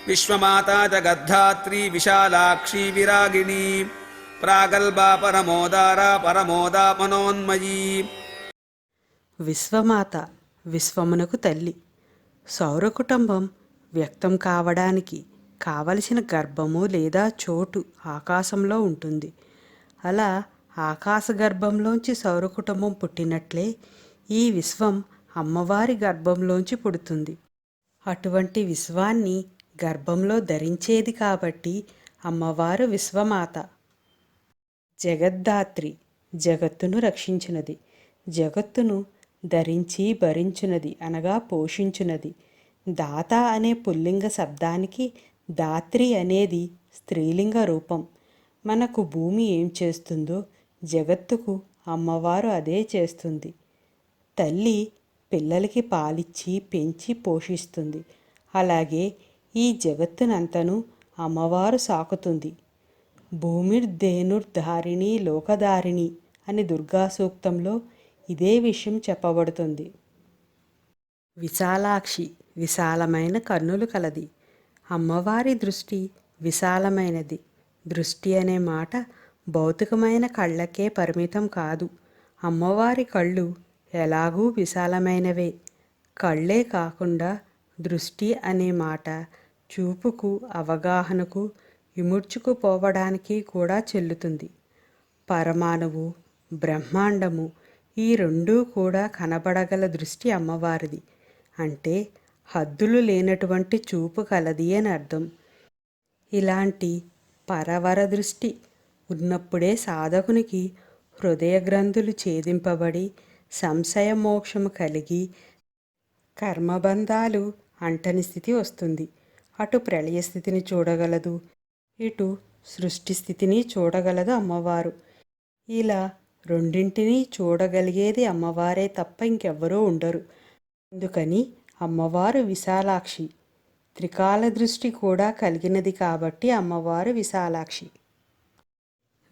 విశ్వమాతా జగద్ధాత్రీ విశాలాక్షి విరాగిణి ప్రాగల్భా పరమోదారా పరమోదా మనోన్మయీ. విశ్వమాత విశ్వమునకు తల్లి. సౌరకుటుంబం వ్యక్తం కావడానికి కావలసిన గర్భము లేదా చోటు ఆకాశంలో ఉంటుంది. అలా ఆకాశ గర్భంలోంచి సౌరకుటుంబం పుట్టినట్లే ఈ విశ్వం అమ్మవారి గర్భంలోంచి పుడుతుంది. అటువంటి విశ్వాన్ని గర్భంలో ధరించేది కాబట్టి అమ్మవారు విశ్వమాత. జగద్ధాత్రి జగత్తును రక్షించినది, జగత్తును ధరించి భరించునది అనగా పోషించునది. దాత అనే పుల్లింగ శబ్దానికి దాత్రి అనేది స్త్రీలింగ రూపం. మనకు భూమి ఏం చేస్తుందో జగత్తుకు అమ్మవారు అదే చేస్తుంది. తల్లి పిల్లలకి పాలిచ్చి పెంచి పోషిస్తుంది. అలాగే ఈ జగత్తునంతను అమ్మవారు సాకుతుంది. భూమిర్ధేనుర్ధారిణి లోకధారిణి అని దుర్గా సూక్తంలో ఇదే విషయం చెప్పబడుతుంది. విశాలాక్షి విశాలమైన కన్నులు కలది. అమ్మవారి దృష్టి విశాలమైనది. దృష్టి అనే మాట భౌతికమైన కళ్ళకే పరిమితం కాదు. అమ్మవారి కళ్ళు ఎలాగూ విశాలమైనవే. కళ్ళే కాకుండా దృష్టి అనే మాట చూపుకు, అవగాహనకు, ఇముడ్చుకుపోవడానికి కూడా చెల్లుతుంది. పరమాణువు, బ్రహ్మాండము ఈ రెండూ కూడా కనబడగల దృష్టి అమ్మవారిది. అంటే హద్దులు లేనటువంటి చూపు కలది అని అర్థం. ఇలాంటి పరవర దృష్టి ఉన్నప్పుడే సాధకునికి హృదయ గ్రంథులు ఛేదింపబడి సంశయ మోక్షము కలిగి కర్మబంధాలు అంటని స్థితి వస్తుంది. అటు ప్రళయ స్థితిని చూడగలదు, ఇటు సృష్టి స్థితిని చూడగలదు అమ్మవారు. ఇలా రెండింటినీ చూడగలిగేది అమ్మవారే తప్ప ఇంకెవ్వరూ ఉండరు. అందుకని అమ్మవారు విశాలాక్షి. త్రికాల దృష్టి కూడా కలిగినది కాబట్టి అమ్మవారు విశాలాక్షి.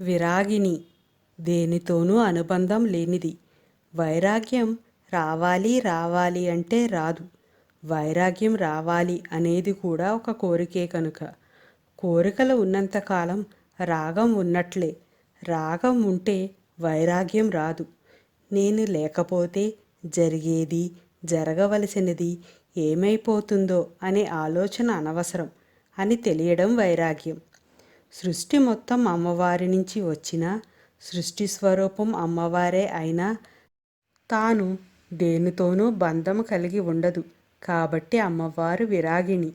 విరాగిణి దేనితోనూ అనుబంధం లేనిది. వైరాగ్యం రావాలి రావాలి అంటే రాదు. వైరాగ్యం రావాలి అనేది కూడా ఒక కోరికే కనుక. కోరికలు ఉన్నంతకాలం రాగం ఉన్నట్లే. రాగం ఉంటే వైరాగ్యం రాదు. నేను లేకపోతే జరిగేది, జరగవలసినది ఏమైపోతుందో అనే ఆలోచన అనవసరం అని తెలియడం వైరాగ్యం. సృష్టి మొత్తం అమ్మవారి నుంచి వచ్చినా, సృష్టి స్వరూపం అమ్మవారే అయినా తాను దేనితోనూ బంధం కలిగి ఉండదు. కాబట్టి అమ్మవారు విరాగిణి.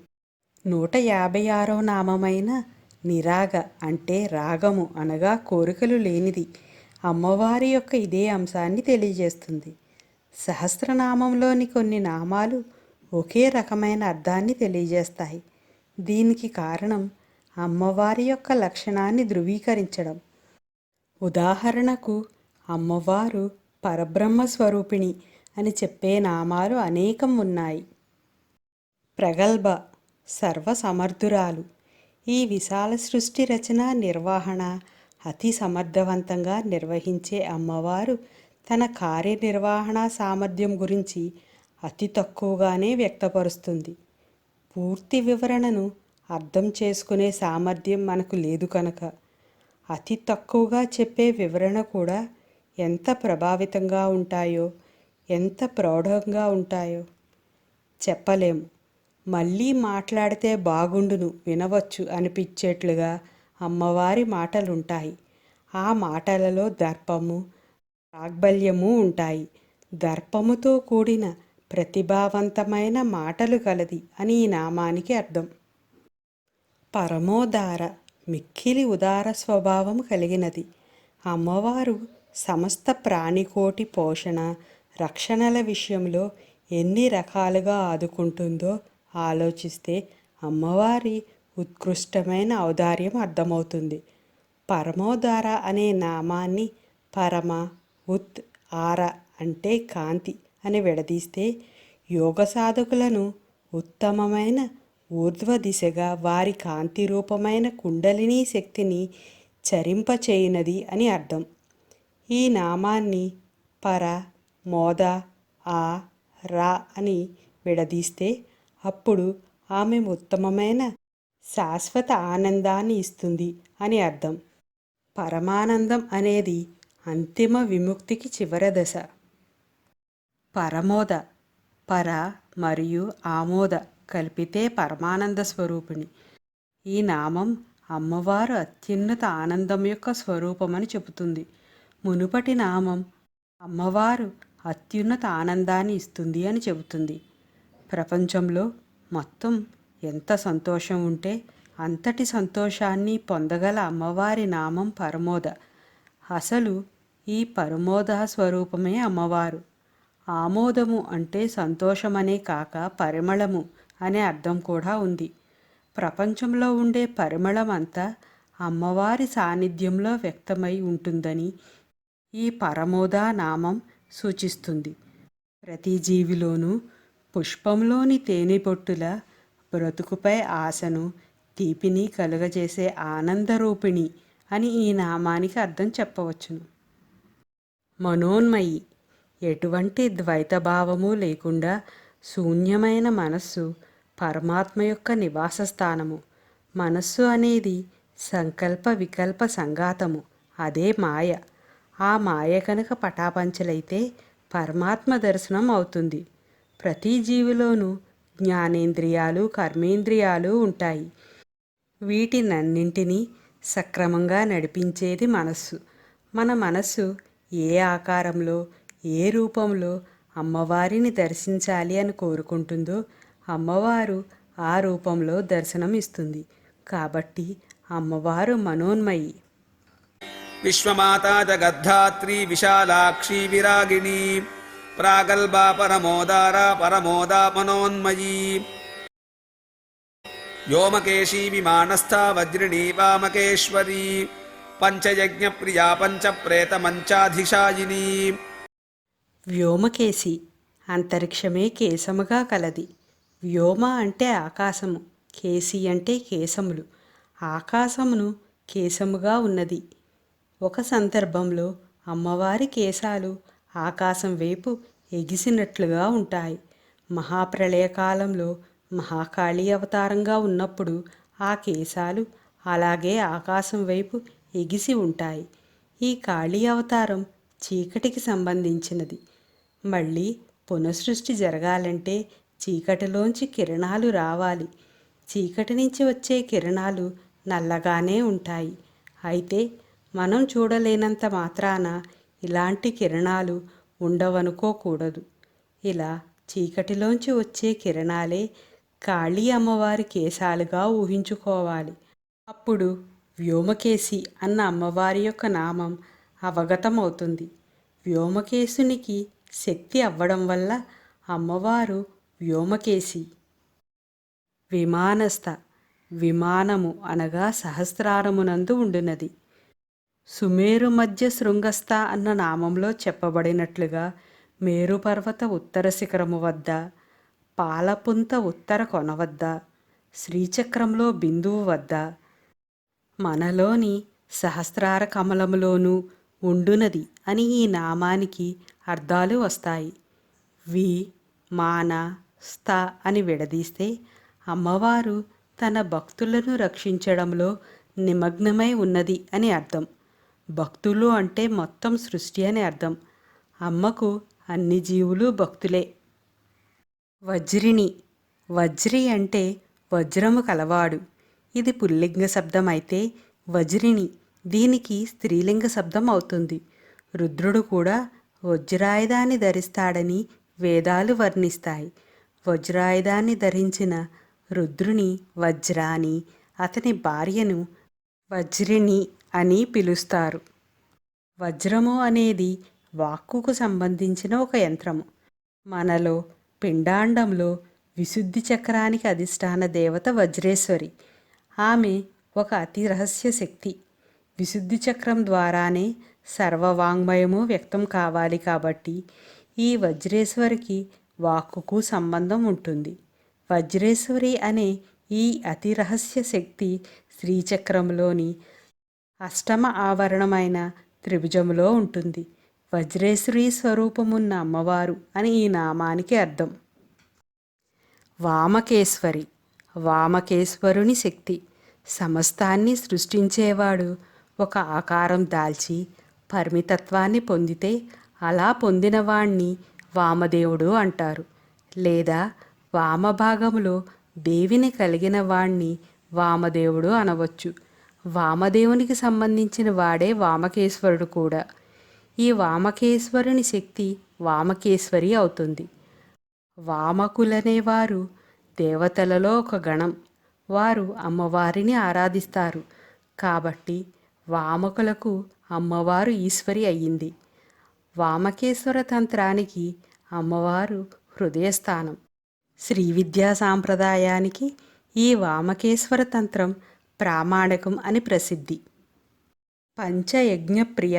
156వ నామమైన నిరాగ అంటే రాగము అనగా కోరికలు లేనిది. అమ్మవారి యొక్క ఇదే అంశాన్ని తెలియజేస్తుంది. సహస్రనామంలోని కొన్ని నామాలు ఒకే రకమైన అర్థాన్ని తెలియజేస్తాయి. దీనికి కారణం అమ్మవారి యొక్క లక్షణాన్ని ధృవీకరించడం. ఉదాహరణకు అమ్మవారు పరబ్రహ్మ స్వరూపిణి అని చెప్పే నామాలు అనేకం ఉన్నాయి. ప్రగల్భ సర్వసమర్థురాలు. ఈ విశాల సృష్టి రచన నిర్వహణ అతి సమర్థవంతంగా నిర్వహించే అమ్మవారు తన కార్యనిర్వహణ సామర్థ్యం గురించి అతి తక్కువగానే వ్యక్తపరుస్తుంది. పూర్తి వివరణను అర్థం చేసుకునే సామర్థ్యం మనకు లేదు కనుక అతి తక్కువగా చెప్పే వివరణ కూడా ఎంత ప్రభావితంగా ఉంటాయో, ఎంత ప్రౌఢంగా ఉంటాయో చెప్పలేము. మళ్ళీ మాట్లాడితే బాగుండును, వినవచ్చు అనిపించేట్లుగా అమ్మవారి మాటలుంటాయి. ఆ మాటలలో దర్పము, ప్రాగ్బల్యము ఉంటాయి. దర్పముతో కూడిన ప్రతిభావంతమైన మాటలు కలది అని ఈ నామానికి అర్థం. పరమోదార మిక్కిలి ఉదార స్వభావం కలిగినది. అమ్మవారు సమస్త ప్రాణికోటి పోషణ, రక్షణల విషయంలో ఎన్ని రకాలుగా ఆదుకుంటుందో ఆలోచిస్తే అమ్మవారి ఉత్కృష్టమైన ఔదార్యం అర్థమవుతుంది. పరమోదార అనే నామాన్ని పరమ, ఉత్, ఆర అంటే కాంతి అని విడదీస్తే యోగ సాధకులను ఉత్తమమైన ఊర్ధ్వ దిశగా వారి కాంతి రూపమైన కుండలినీ శక్తిని చరింపచేయునది అని అర్థం. ఈ నామాన్ని పర, మోద, ఆ, రా అని విడదీస్తే అప్పుడు ఆమె ఉత్తమమైన శాశ్వత ఆనందాన్ని ఇస్తుంది అని అర్థం. పరమానందం అనేది అంతిమ విముక్తికి చివరి దశ. పరమోద, పర మరియు ఆమోద కలిపితే పరమానంద స్వరూపిణి. ఈ నామం అమ్మవారు అత్యున్నత ఆనందం యొక్క స్వరూపమని చెబుతుంది. మునుపటి నామం అమ్మవారు అత్యున్నత ఆనందాన్ని ఇస్తుంది అని చెబుతుంది. ప్రపంచంలో మొత్తం ఎంత సంతోషం ఉంటే అంతటి సంతోషాన్ని పొందగల అమ్మవారి నామం పరమోద. అసలు ఈ పరమోద స్వరూపమే అమ్మవారు. ఆమోదము అంటే సంతోషమనే కాక పరిమళము అనే అర్థం కూడా ఉంది. ప్రపంచంలో ఉండే పరిమళం అంతా అమ్మవారి సాన్నిధ్యంలో వ్యక్తమై ఉంటుందని ఈ పరమోద నామం సూచిస్తుంది. ప్రతి జీవిలోనూ పుష్పంలోని తేనెపొట్టుల బ్రతుకుపై ఆశను, తీపిని కలుగజేసే ఆనందరూపిణి అని ఈ నామానికి అర్థం చెప్పవచ్చును. మనోన్మయి, ఎటువంటి ద్వైతభావము లేకుండా శూన్యమైన మనస్సు పరమాత్మ యొక్క నివాస స్థానము. మనస్సు అనేది సంకల్ప వికల్ప సంఘాతము, అదే మాయ. ఆ మాయ కనుక పటాపంచలైతే పరమాత్మ దర్శనం అవుతుంది. ప్రతి జీవిలోనూ జ్ఞానేంద్రియాలు, కర్మేంద్రియాలు ఉంటాయి. వీటినన్నింటినీ సక్రమంగా నడిపించేది మనస్సు. మన మనస్సు ఏ ఆకారంలో, ఏ రూపంలో అమ్మవారిని దర్శించాలి అని కోరుకుంటుందో అమ్మవారు ఆ రూపంలో దర్శనం ఇస్తుంది. కాబట్టి అమ్మవారు మనోన్మయి. విశ్వమాతా జగద్ధాత్రి విశాలాక్షి విరాగిణి ప్రాగల్భా పరమోదారా పరమోదా మనోన్మయీ వ్యోమకేశీ విమానస్థా వజ్రిణీ వామకేశ్వరీ పంచయజ్ఞ ప్రియా పంచప్రేత మంచాధిశాయిని. వ్యోమకేశి, అంతరిక్షమే కేశముగా కలది. వ్యోమ అంటే ఆకాశము, కేశి అంటే కేశములు. ఆకాశమును కేశముగా ఉన్నది. ఒక సందర్భంలో అమ్మవారి కేశాలు ఆకాశం వైపు ఎగిసినట్లుగా ఉంటాయి. మహాప్రళయకాలంలో మహాకాళీ అవతారంగా ఉన్నప్పుడు ఆ కేశాలు అలాగే ఆకాశం వైపు ఎగిసి ఉంటాయి. ఈ కాళీ అవతారం చీకటికి సంబంధించినది. మళ్ళీ పునఃసృష్టి జరగాలంటే చీకటిలోంచి కిరణాలు రావాలి. చీకటి నుంచి వచ్చే కిరణాలు నల్లగానే ఉంటాయి. అయితే మనం చూడలేనంత మాత్రాన ఇలాంటి కిరణాలు ఉండవనుకోకూడదు. ఇలా చీకటిలోంచి వచ్చే కిరణాలే కాళీ అమ్మవారి కేశాలుగా ఊహించుకోవాలి. అప్పుడు వ్యోమకేశి అన్న అమ్మవారి యొక్క నామం అవగతమవుతుంది. వ్యోమకేశునికి శక్తి అవ్వడం వల్ల అమ్మవారు వ్యోమకేశి. విమానస్థ, విమానము అనగా సహస్రారమునందు ఉండునది. సుమేరు మధ్య శృంగస్థ అన్న నామంలో చెప్పబడినట్లుగా మేరుపర్వత ఉత్తర శిఖరము వద్ద, పాలపుంత ఉత్తర కొన వద్ద, శ్రీచక్రంలో బిందువు వద్ద, మనలోని సహస్రార కమలములోనూ ఉండునది అని ఈ నామానికి అర్థాలు వస్తాయి. వి, మాన, స్థ అని విడదీస్తే అమ్మవారు తన భక్తులను రక్షించడంలో నిమగ్నమై ఉన్నది అని అర్థం. భక్తులు అంటే మొత్తం సృష్టి అని అర్థం. అమ్మకు అన్ని జీవులు భక్తులే. వజ్రిణి, వజ్రి అంటే వజ్రము కలవాడు. ఇది పుల్లింగ శబ్దం అయితే వజ్రిణి దీనికి స్త్రీలింగ శబ్దం అవుతుంది. రుద్రుడు కూడా వజ్రాయుధాన్ని ధరిస్తాడని వేదాలు వర్ణిస్తాయి. వజ్రాయుధాన్ని ధరించిన రుద్రుని వజ్రాని, అతని భార్యను వజ్రిణి అని పిలుస్తారు. వజ్రము అనేది వాక్కుకు సంబంధించిన ఒక యంత్రము. మనలో పిండాండంలో విశుద్ధి చక్రానికి అధిష్టాన దేవత వజ్రేశ్వరి. ఆమె ఒక అతి రహస్య శక్తి. విశుద్ధి చక్రం ద్వారానే సర్వవాంగ్మయము వ్యక్తం కావాలి కాబట్టి ఈ వజ్రేశ్వరికి వాక్కుకు సంబంధం ఉంటుంది. వజ్రేశ్వరి అనే ఈ అతి రహస్య శక్తి శ్రీచక్రంలోని అష్టమ ఆవరణమైన త్రిభుజములో ఉంటుంది. వజ్రేశ్వరి స్వరూపమున్న అమ్మవారు అని ఈ నామానికి అర్థం. వామకేశ్వరి, వామకేశ్వరుని శక్తి. సమస్తాన్ని సృష్టించేవాడు ఒక ఆకారం దాల్చి పరిమితత్వాన్ని పొందితే అలా పొందినవాణ్ణి వామదేవుడు అంటారు. లేదా వామభాగంలో దేవిని కలిగిన వాణ్ణి వామదేవుడు అనవచ్చు. వామదేవునికి సంబంధించిన వాడే వామకేశ్వరుడు కూడా. ఈ వామకేశ్వరుని శక్తి వామకేశ్వరి అవుతుంది. వామకులనేవారు దేవతలలో ఒక గణం. వారు అమ్మవారిని ఆరాధిస్తారు. కాబట్టి వామకులకు అమ్మవారు ఈశ్వరి అయ్యింది. వామకేశ్వర తంత్రానికి అమ్మవారు హృదయస్థానం. శ్రీ విద్యా సాంప్రదాయానికి ఈ వామకేశ్వర తంత్రం ప్రామాణికం అని ప్రసిద్ధి. పంచయజ్ఞప్రియ,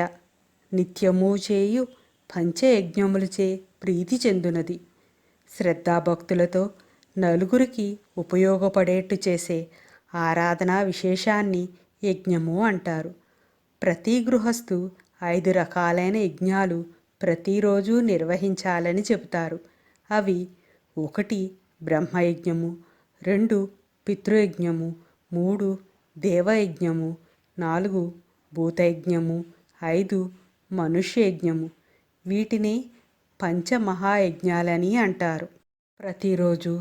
నిత్యము చేయు పంచయజ్ఞములచే ప్రీతి చెందునది. శ్రద్ధాభక్తులతో నలుగురికి ఉపయోగపడేట్టు చేసే ఆరాధనా విశేషాన్ని యజ్ఞము అంటారు. ప్రతి గృహస్థు 5 రకాలైన యజ్ఞాలు ప్రతిరోజు నిర్వహించాలని చెబుతారు. అవి 1 బ్రహ్మయజ్ఞము, 2 పితృయజ్ఞము, 3 దేవయజ్ఞము, 4 భూతయజ్ఞము, 5 మనుష్యయజ్ఞము. వీటిని పంచమహాయజ్ఞాలని అంటారు. ప్రతిరోజు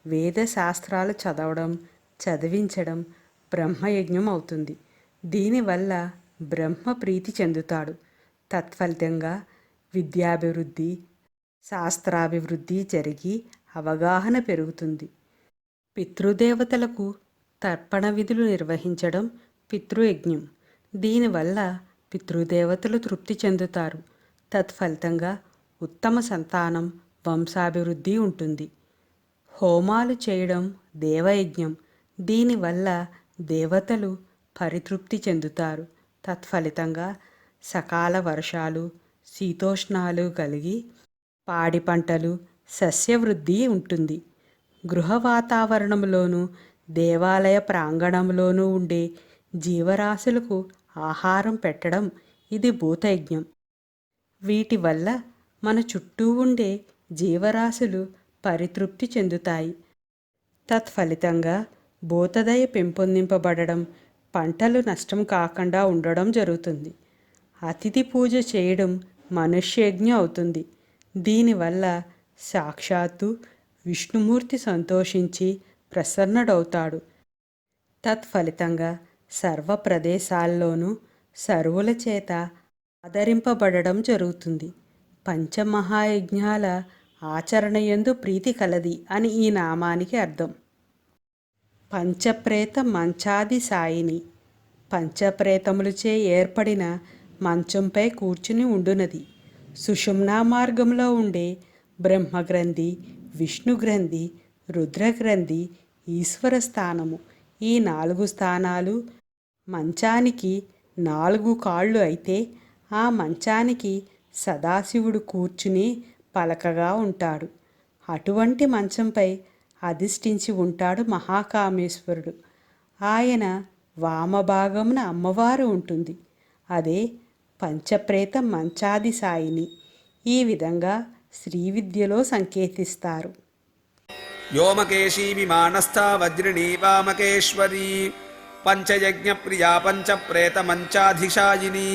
వేద శాస్త్రాలు చదవడం, చదివించడం బ్రహ్మయజ్ఞం అవుతుంది. దీనివల్ల బ్రహ్మ ప్రీతి చెందుతాడు. తత్ఫలితంగా విద్యాభివృద్ధి, శాస్త్రాభివృద్ధి జరిగి అవగాహన పెరుగుతుంది. పితృదేవతలకు తర్పణ విధులు నిర్వహించడం పితృయజ్ఞం. దీనివల్ల పితృదేవతలు తృప్తి చెందుతారు. తత్ఫలితంగా ఉత్తమ సంతానం, వంశాభివృద్ధి ఉంటుంది. హోమాలు చేయడం దేవయజ్ఞం. దీనివల్ల దేవతలు పరితృప్తి చెందుతారు. తత్ఫలితంగా సకాల వర్షాలు, శీతోష్ణాలు కలిగి పాడి పంటలు, సస్యవృద్ధి ఉంటుంది. గృహ వాతావరణంలోనూ దేవాలయ ప్రాంగణంలోనూ ఉండే జీవరాశులకు ఆహారం పెట్టడం ఇది భూతయజ్ఞం. వీటి వల్ల మన చుట్టూ ఉండే జీవరాశులు పరితృప్తి చెందుతాయి. తత్ఫలితంగా భూతదయ పెంపొందింపబడడం, పంటలు నష్టం కాకుండా ఉండడం జరుగుతుంది. అతిథి పూజ చేయడం మనుష్యయజ్ఞం అవుతుంది. దీనివల్ల సాక్షాత్తు విష్ణుమూర్తి సంతోషించి ప్రసన్నుడవుతాడు. తత్ఫలితంగా సర్వ ప్రదేశాల్లోనూ సర్వుల చేత ఆదరింపబడడం జరుగుతుంది. పంచమహాయజ్ఞాల ఆచరణయందు ప్రీతి కలది అని ఈ నామానికి అర్థం. పంచప్రేత మంచాది సాయిని. పంచప్రేతములచే ఏర్పడిన మంచంపై కూర్చుని ఉండునది. సుషుమ్నా మార్గంలో ఉండే బ్రహ్మగ్రంథి, విష్ణుగ్రంథి, రుద్రగ్రంథి, ఈశ్వర స్థానము. ఈ 4 స్థానాలు మంచానికి 4 కాళ్ళు అయితే ఆ మంచానికి సదాశివుడు కూర్చుని పలకగా ఉంటాడు. అటువంటి మంచంపై అధిష్ఠించి ఉంటాడు మహాకామేశ్వరుడు. ఆయన వామభాగమున అమ్మవారు ఉంటుంది. అదే పంచప్రేత మంచాది సాయిని. ఈ విధంగా శ్రీవిద్యలో సంకేతిస్తారు. వ్యోమకేశీ విమానస్థా వజ్రిణీ వామకేశ్వరీ పంచయజ్ఞప్రియా పంచప్రేత మంచాధిశాయిని.